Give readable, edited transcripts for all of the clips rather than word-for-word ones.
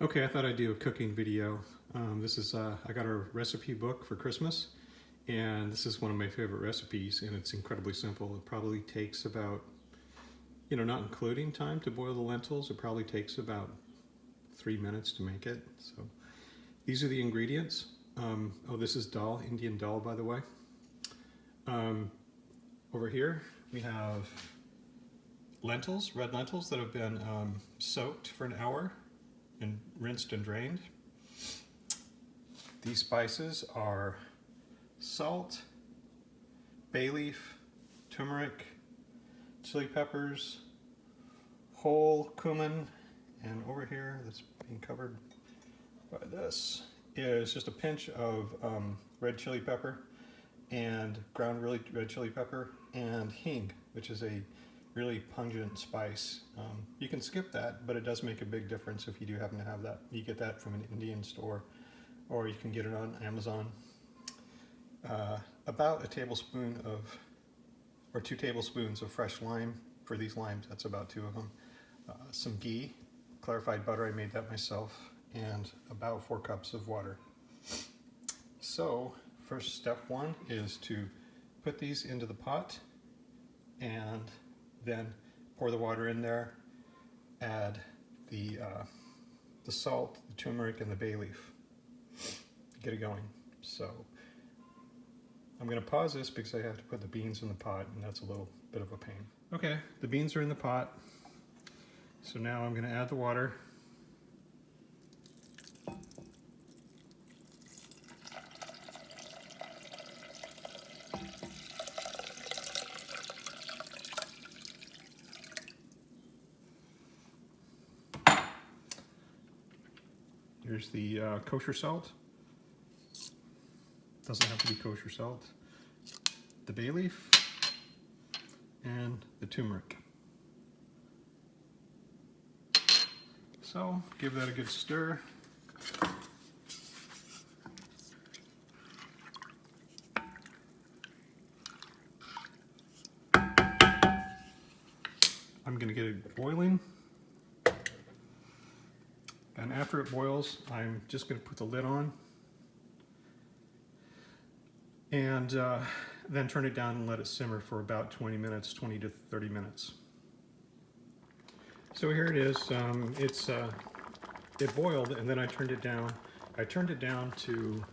Okay, I thought I'd do a cooking video. I got a recipe book for Christmas, and this is one of my favorite recipes, and it's incredibly simple. It probably takes about, not including time to boil the lentils, it probably takes about 3 minutes to make it. So these are the ingredients. This is dal, Indian dal, by the way. Over here we have lentils, red lentils that have been soaked for an hour and rinsed and drained. These spices are salt, bay leaf, turmeric, chili peppers, whole cumin, and over here that's being covered by this is just a pinch of red chili pepper and ground red chili pepper and hing, which is a really pungent spice. You can skip that, but it does make a big difference if you do happen to have that. You get that from an Indian store, or you can get it on Amazon. About a tablespoon or 2 tablespoons of fresh lime. For these limes, that's about 2 of them. Some ghee, clarified butter, I made that myself, and about 4 cups of water. So, first step 1 is to put these into the pot and then pour the water in there, add the salt, the turmeric, and the bay leaf. Get it going. So I'm going to pause this because I have to put the beans in the pot, and that's a little bit of a pain. Okay, the beans are in the pot. So now I'm going to add the water. Here's the kosher salt. Doesn't have to be kosher salt. The bay leaf and the turmeric. So give that a good stir. I'm going to get it boiling. And after it boils, I'm just going to put the lid on and then turn it down and let it simmer for about 20 minutes, 20 to 30 minutes. So here it is. It boiled, and then I turned it down. I turned it down to,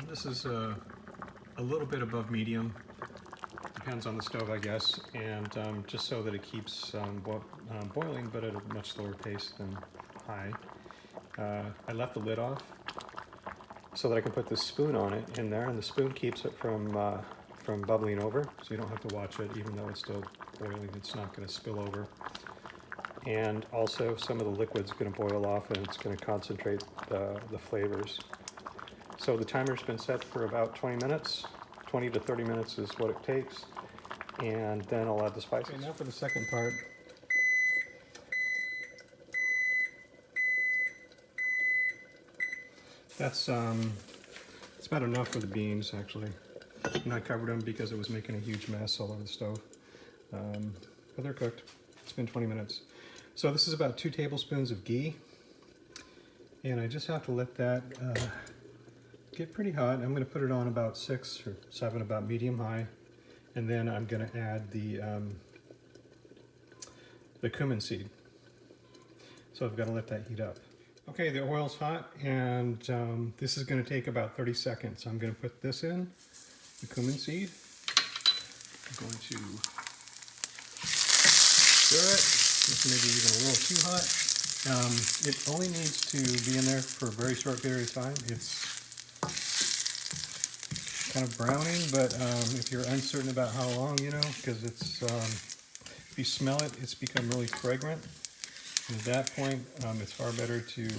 this is a little bit above medium. Depends on the stove, I guess, and just so that it keeps boiling, but at a much slower pace than high. I left the lid off so that I can put the spoon on it in there, and the spoon keeps it from bubbling over, so you don't have to watch it. Even though it's still boiling, it's not going to spill over. And also some of the liquid's going to boil off, and it's going to concentrate the flavors. So the timer's been set for about 20 minutes. 20 to 30 minutes is what it takes, and then I'll add the spices. Okay, now for the second part. That's it's about enough for the beans, actually. And I covered them because it was making a huge mess all over the stove. But they're cooked. It's been 20 minutes. So this is about 2 tablespoons of ghee, and I just have to let that get pretty hot. I'm going to put it on about 6 or 7, about medium high, and then I'm going to add the cumin seed. So I've got to let that heat up. Okay, the oil's hot, and this is going to take about 30 seconds. I'm going to put this in, the cumin seed. I'm going to stir it. This may be even a little too hot. It only needs to be in there for a very short period of time. It's kind of browning, but if you're uncertain about how long, because it's, if you smell it, it's become really fragrant. And at that point, it's far better to remove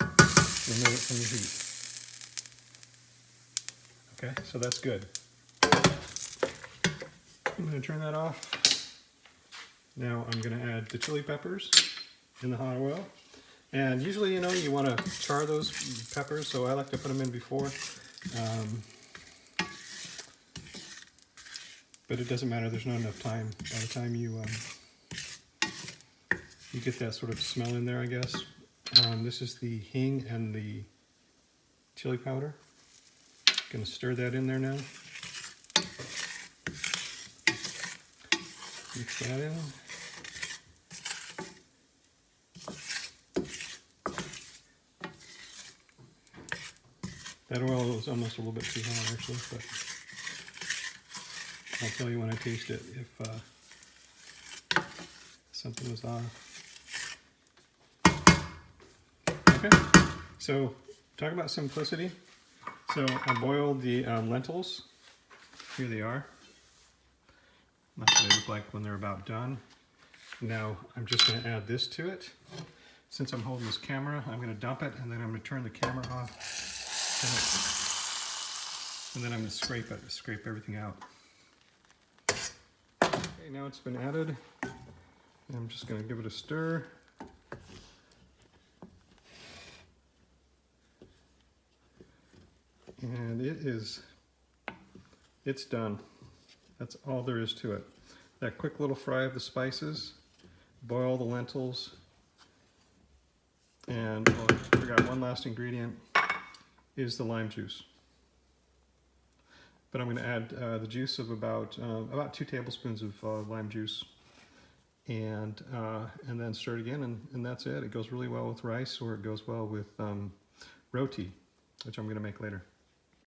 it from the heat. Okay, so that's good. I'm going to turn that off. Now I'm going to add the chili peppers in the hot oil. And usually, you want to char those peppers, so I like to put them in before. But it doesn't matter, there's not enough time. By the time you You get that sort of smell in there, I guess. This is the hing and the chili powder. Gonna stir that in there now. Mix that in. That oil is almost a little bit too hot actually, but I'll tell you when I taste it if something was off. Okay, so talk about simplicity. So I boiled the lentils. Here they are. That's what they look like when they're about done. Now I'm just going to add this to it. Since I'm holding this camera, I'm going to dump it and then I'm going to turn the camera off. And then I'm going to scrape it, scrape everything out. Okay, now it's been added. I'm just going to give it a stir. And it's done. That's all there is to it. That quick little fry of the spices, boil the lentils, and I forgot one last ingredient is the lime juice. But I'm going to add the juice of about 2 tablespoons of lime juice, and then stir it again, and that's it. It goes really well with rice, or it goes well with roti, which I'm going to make later.